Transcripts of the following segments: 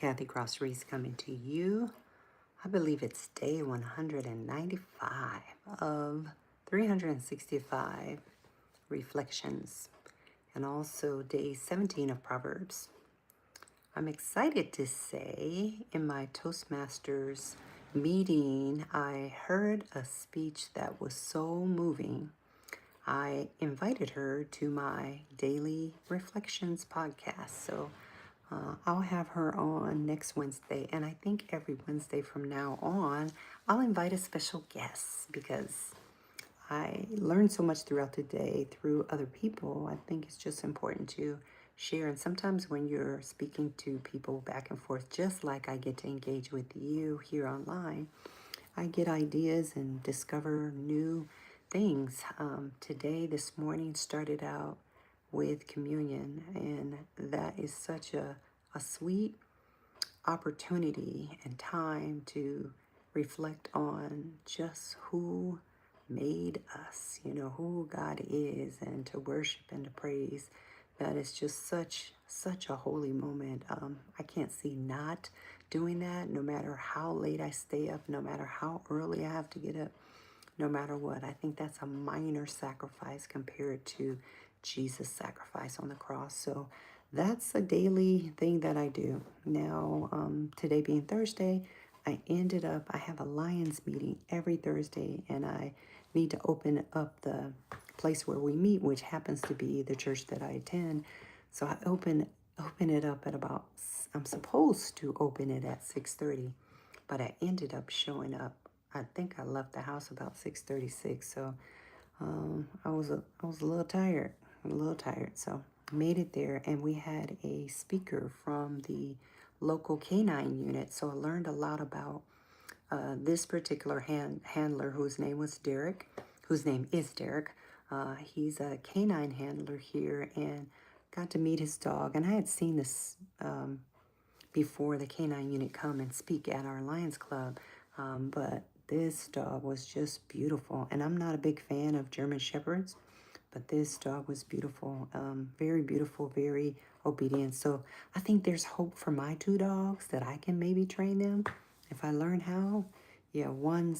Kathy Cross coming to you. I believe it's day 195 of 365 reflections and also day 17 of Proverbs. I'm excited to say in my Toastmasters meeting, I heard a speech that was so moving. I invited her to my daily reflections podcast. So I'll have her on next Wednesday. And I think every Wednesday from now on, I'll invite a special guest because I learn so much throughout the day through other people. I think it's just important to share. And sometimes when you're speaking to people back and forth, just like I get to engage with you here online, I get ideas and discover new things. Today, this morning, started out with communion, and that is such a sweet opportunity and time to reflect on just who made us, who God is, and to worship and to praise. That is just such a holy moment. I can't see not doing that, no matter how late I stay up, no matter how early I have to get up, no matter what. I think that's a minor sacrifice compared to Jesus' sacrifice on the cross. So that's a daily thing that I do. Now, today being Thursday, I have a Lions meeting every Thursday, and I need to open up the place where we meet, which happens to be the church that I attend. So I open it up at about, I'm supposed to open it at 6:30, but I ended up showing up. I think I left the house about 6:36, so I was a little tired, So made it there, and we had a speaker from the local canine unit. So I learned a lot about this particular handler whose name is Derek. He's a canine handler here, and got to meet his dog. And I had seen this before the canine unit come and speak at our Lions Club, but this dog was just beautiful. And I'm not a big fan of German Shepherds, but this dog was beautiful, very beautiful, very obedient. So I think there's hope for my two dogs that I can maybe train them if I learn how. Yeah, well,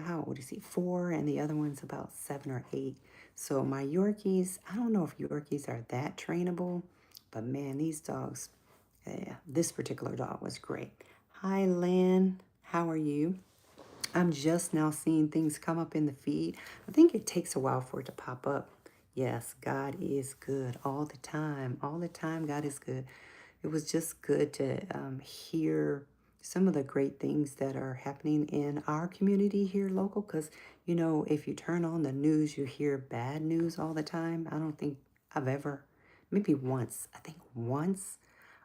how old is he? 4, and the other one's about 7 or 8. So my Yorkies, I don't know if Yorkies are that trainable, but man, these dogs, yeah, this particular dog was great. Hi, Lynn. How are you? I'm just now seeing things come up in the feed. I think it takes a while for it to pop up. Yes, God is good all the time. All the time, God is good. It was just good to hear some of the great things that are happening in our community here local. Because, if you turn on the news, you hear bad news all the time. I don't think I've ever, maybe once, I think once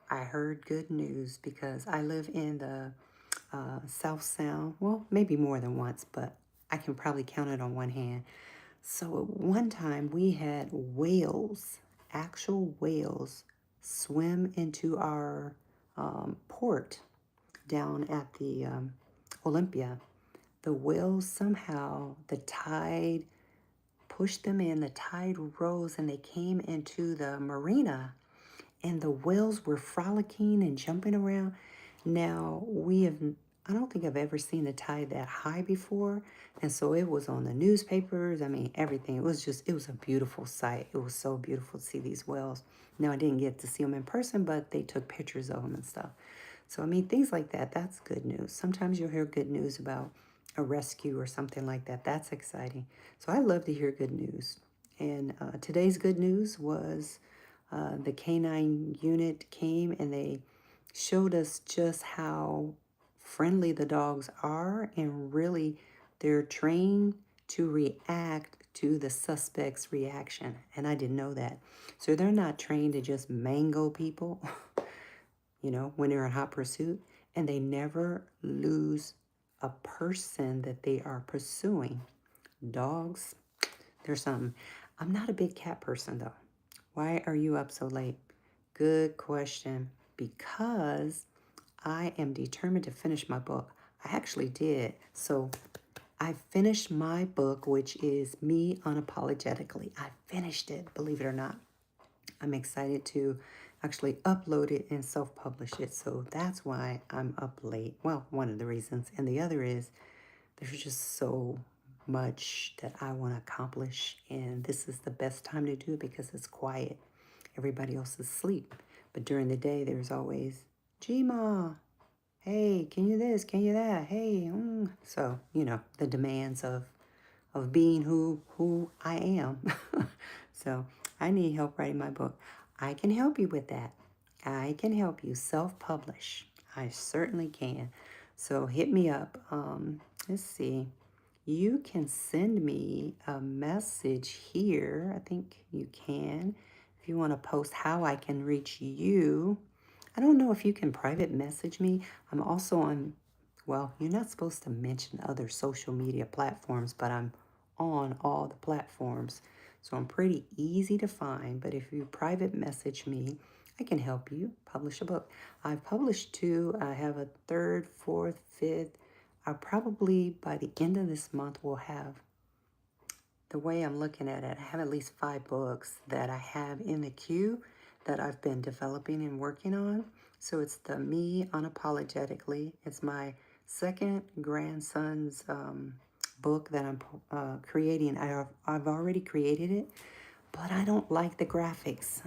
I heard good news because I live in the South Sound. Well, maybe more than once, but I can probably count it on one hand. So at one time we had whales, actual whales, swim into our port down at the Olympia. The whales somehow, the tide pushed them in, the tide rose, and they came into the marina, and the whales were frolicking and jumping around. Now, I don't think I've ever seen a tide that high before. And so it was on the newspapers. I mean, everything. It was a beautiful sight. It was so beautiful to see these whales. Now, I didn't get to see them in person, but they took pictures of them and stuff. So, I mean, things like that, that's good news. Sometimes you'll hear good news about a rescue or something like that. That's exciting. So I love to hear good news. And today's good news was the canine unit came and they showed us just how friendly the dogs are, and really they're trained to react to the suspect's reaction. And I didn't know that. So they're not trained to just mango people, when they're in hot pursuit, and they never lose a person that they are pursuing. Dogs, there's something. I'm not a big cat person though. Why are you up so late? Good question. Because I am determined to finish my book. I actually did. So I finished my book, which is Me Unapologetically. I finished it, believe it or not. I'm excited to actually upload it and self-publish it. So that's why I'm up late. Well, one of the reasons. And the other is there's just so much that I want to accomplish. And this is the best time to do it because it's quiet. Everybody else is asleep. But during the day, there's always, Gma, hey, can you this? Can you that? Hey, So, the demands of being who I am. So I need help writing my book. I can help you with that. I can help you self-publish. I certainly can. So hit me up. Let's see. You can send me a message here. I think you can. If you want to post how I can reach you. I don't know if you can private message me. I'm also on, well, you're not supposed to mention other social media platforms, but I'm on all the platforms. So I'm pretty easy to find. But if you private message me, I can help you publish a book. I've published two. I have a third, fourth, fifth. I probably by the end of this month will have, the way I'm looking at it, I have at least 5 books that I have in the queue that I've been developing and working on. So it's the Me Unapologetically. It's my second grandson's book that I'm creating. I've already created it, but I don't like the graphics.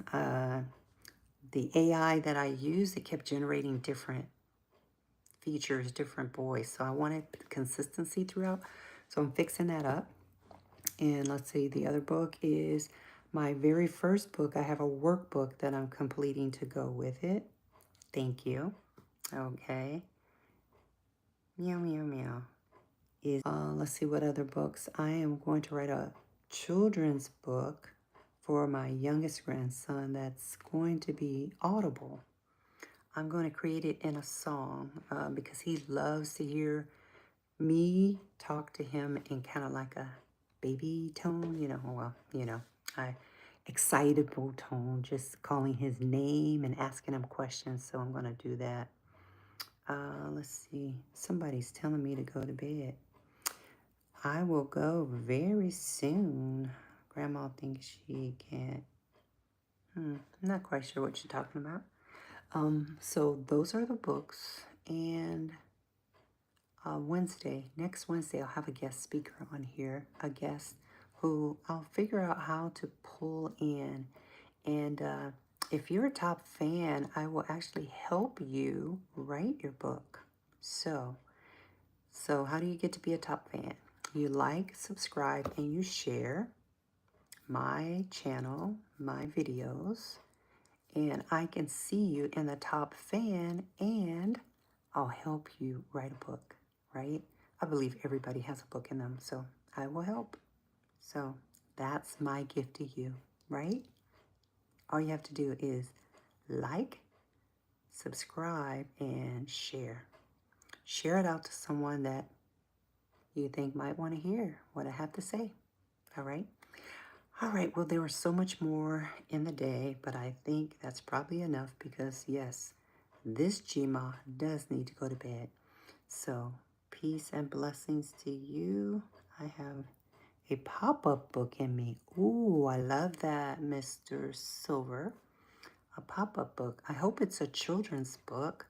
The AI that I used, it kept generating different features, different boys. So I wanted consistency throughout. So I'm fixing that up. And let's see, the other book is my very first book. I have a workbook that I'm completing to go with it. Thank you. Okay. Meow, meow, meow. Let's see what other books. I am going to write a children's book for my youngest grandson that's going to be audible. I'm going to create it in a song because he loves to hear me talk to him in kind of like a baby tone, I excitable tone, just calling his name and asking him questions. So I'm going to do that. Let's see. Somebody's telling me to go to bed. I will go very soon. Grandma thinks she can't. I'm not quite sure what you're talking about. So those are the books. And next Wednesday, I'll have a guest speaker on here, a guest who I'll figure out how to pull in. And if you're a top fan, I will actually help you write your book. So how do you get to be a top fan? You like, subscribe, and you share my channel, my videos, and I can see you in the top fan, and I'll help you write a book, right? I believe everybody has a book in them, so I will help. So that's my gift to you, right? All you have to do is like, subscribe, and share. Share it out to someone that you think might want to hear what I have to say, all right? All right, well, there was so much more in the day, but I think that's probably enough because, yes, this Gma does need to go to bed. So, peace and blessings to you. I have a pop-up book in me. Ooh, I love that, Mr. Silver. A pop-up book. I hope it's a children's book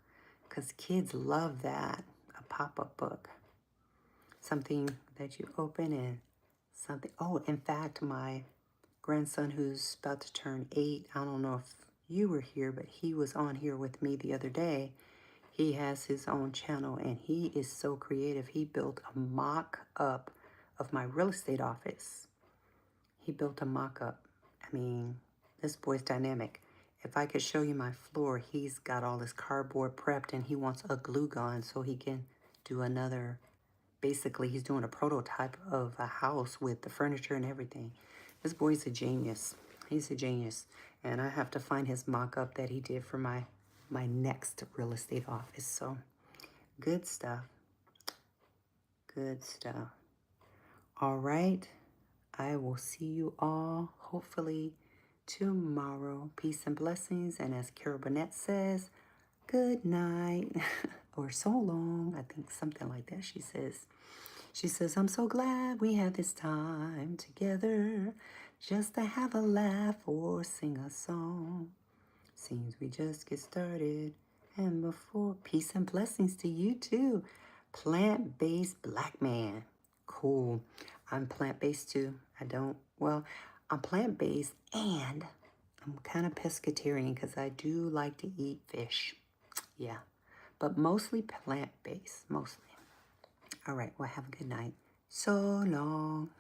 because kids love that, a pop-up book. Something that you open and something. Oh, in fact, my grandson who's about to turn 8, I don't know if you were here, but he was on here with me the other day. He has his own channel and he is so creative. He built a mock-up of my real estate office. He built a mock-up. I mean, this boy's dynamic. If I could show you my floor, he's got all this cardboard prepped and he wants a glue gun so he can do another. Basically, he's doing a prototype of a house with the furniture and everything. This boy's a genius. He's a genius. And I have to find his mock-up that he did for my next real estate office. So, good stuff. Good stuff. All right. I will see you all hopefully tomorrow. Peace and blessings. And as Carol Burnett says, good night. Or so long. I think something like that she says. She says, I'm so glad we had this time together just to have a laugh or sing a song. Seems we just get started. And before, peace and blessings to you too. Plant-based black man. Cool. I'm plant-based too. I'm plant-based and I'm kind of pescatarian because I do like to eat fish. Yeah, but mostly plant-based, mostly. All right, well, have a good night. So long.